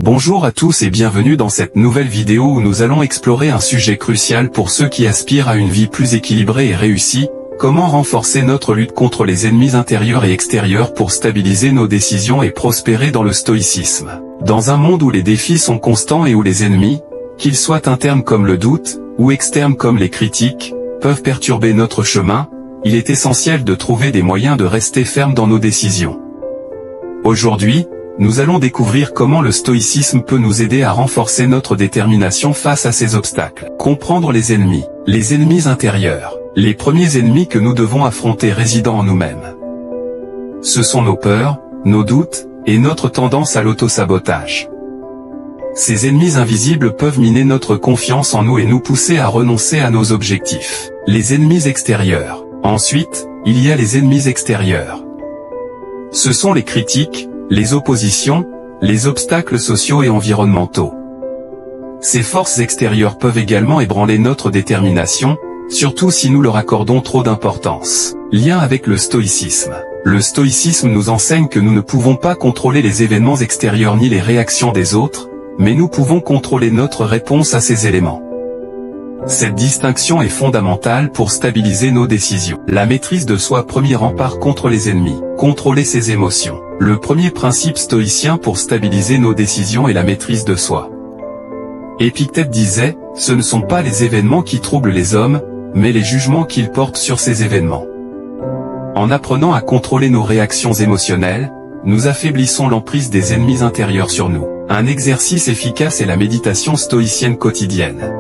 Bonjour à tous et bienvenue dans cette nouvelle vidéo où nous allons explorer un sujet crucial pour ceux qui aspirent à une vie plus équilibrée et réussie, comment renforcer notre lutte contre les ennemis intérieurs et extérieurs pour stabiliser nos décisions et prospérer dans le stoïcisme. Dans un monde où les défis sont constants et où les ennemis, qu'ils soient internes comme le doute, ou externes comme les critiques, peuvent perturber notre chemin, il est essentiel de trouver des moyens de rester ferme dans nos décisions. Aujourd'hui, nous allons découvrir comment le stoïcisme peut nous aider à renforcer notre détermination face à ces obstacles. Comprendre les ennemis intérieurs. Les premiers ennemis que nous devons affronter résident en nous-mêmes. Ce sont nos peurs, nos doutes, et notre tendance à l'auto-sabotage. Ces ennemis invisibles peuvent miner notre confiance en nous et nous pousser à renoncer à nos objectifs. Les ennemis extérieurs. Ensuite, il y a les ennemis extérieurs. Ce sont les critiques, les oppositions, les obstacles sociaux et environnementaux. Ces forces extérieures peuvent également ébranler notre détermination, surtout si nous leur accordons trop d'importance. Lien avec le stoïcisme. Le stoïcisme nous enseigne que nous ne pouvons pas contrôler les événements extérieurs ni les réactions des autres, mais nous pouvons contrôler notre réponse à ces éléments. Cette distinction est fondamentale pour stabiliser nos décisions. La maîtrise de soi, premier rempart contre les ennemis. Contrôler ses émotions. Le premier principe stoïcien pour stabiliser nos décisions est la maîtrise de soi. Épictète disait, ce ne sont pas les événements qui troublent les hommes, mais les jugements qu'ils portent sur ces événements. En apprenant à contrôler nos réactions émotionnelles, nous affaiblissons l'emprise des ennemis intérieurs sur nous. Un exercice efficace est la méditation stoïcienne quotidienne.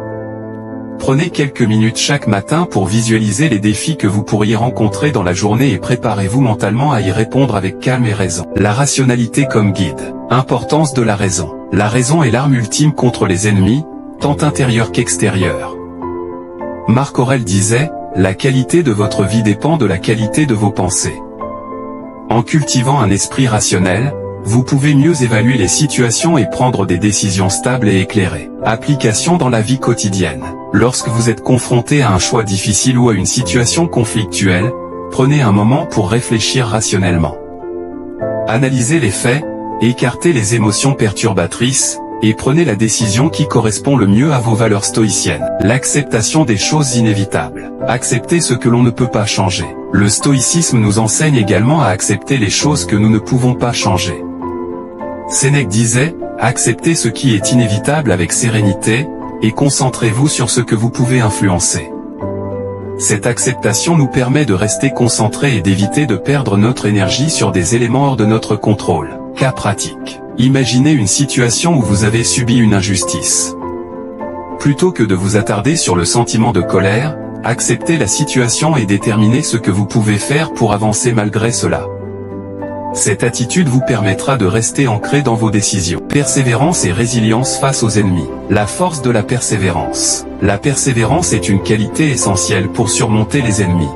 Prenez quelques minutes chaque matin pour visualiser les défis que vous pourriez rencontrer dans la journée et préparez-vous mentalement à y répondre avec calme et raison. La rationalité comme guide. Importance de la raison. La raison est l'arme ultime contre les ennemis, tant intérieurs qu'extérieurs. Marc Aurèle disait, la qualité de votre vie dépend de la qualité de vos pensées. En cultivant un esprit rationnel, vous pouvez mieux évaluer les situations et prendre des décisions stables et éclairées. Application dans la vie quotidienne. Lorsque vous êtes confronté à un choix difficile ou à une situation conflictuelle, prenez un moment pour réfléchir rationnellement. Analysez les faits, écartez les émotions perturbatrices, et prenez la décision qui correspond le mieux à vos valeurs stoïciennes. L'acceptation des choses inévitables. Accepter ce que l'on ne peut pas changer. Le stoïcisme nous enseigne également à accepter les choses que nous ne pouvons pas changer. Sénèque disait, acceptez ce qui est inévitable avec sérénité, et concentrez-vous sur ce que vous pouvez influencer. Cette acceptation nous permet de rester concentrés et d'éviter de perdre notre énergie sur des éléments hors de notre contrôle. Cas pratique. Imaginez une situation où vous avez subi une injustice. Plutôt que de vous attarder sur le sentiment de colère, acceptez la situation et déterminez ce que vous pouvez faire pour avancer malgré cela. Cette attitude vous permettra de rester ancré dans vos décisions. Persévérance et résilience face aux ennemis. La force de la persévérance. La persévérance est une qualité essentielle pour surmonter les ennemis.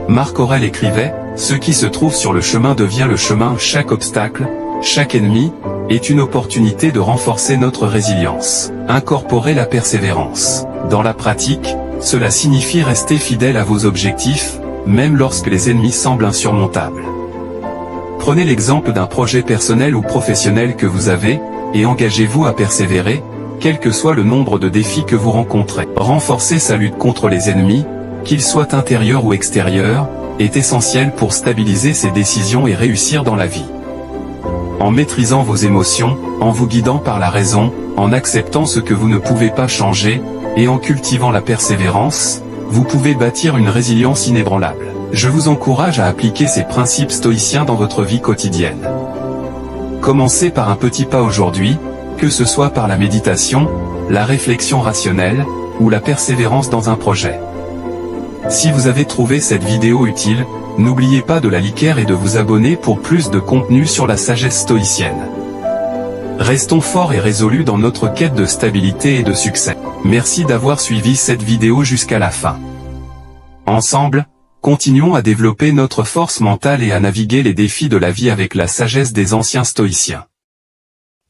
Marc Aurèle écrivait, ce qui se trouve sur le chemin devient le chemin. Chaque obstacle, chaque ennemi, est une opportunité de renforcer notre résilience. Incorporez la persévérance. Dans la pratique, cela signifie rester fidèle à vos objectifs, même lorsque les ennemis semblent insurmontables. Prenez l'exemple d'un projet personnel ou professionnel que vous avez, et engagez-vous à persévérer, quel que soit le nombre de défis que vous rencontrez. Renforcer sa lutte contre les ennemis, qu'ils soient intérieurs ou extérieurs, est essentiel pour stabiliser ses décisions et réussir dans la vie. En maîtrisant vos émotions, en vous guidant par la raison, en acceptant ce que vous ne pouvez pas changer, et en cultivant la persévérance, vous pouvez bâtir une résilience inébranlable. Je vous encourage à appliquer ces principes stoïciens dans votre vie quotidienne. Commencez par un petit pas aujourd'hui, que ce soit par la méditation, la réflexion rationnelle, ou la persévérance dans un projet. Si vous avez trouvé cette vidéo utile, n'oubliez pas de la liker et de vous abonner pour plus de contenu sur la sagesse stoïcienne. Restons forts et résolus dans notre quête de stabilité et de succès. Merci d'avoir suivi cette vidéo jusqu'à la fin. Ensemble, continuons à développer notre force mentale et à naviguer les défis de la vie avec la sagesse des anciens stoïciens.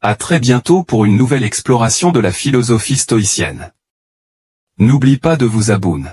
À très bientôt pour une nouvelle exploration de la philosophie stoïcienne. N'oublie pas de vous abonner.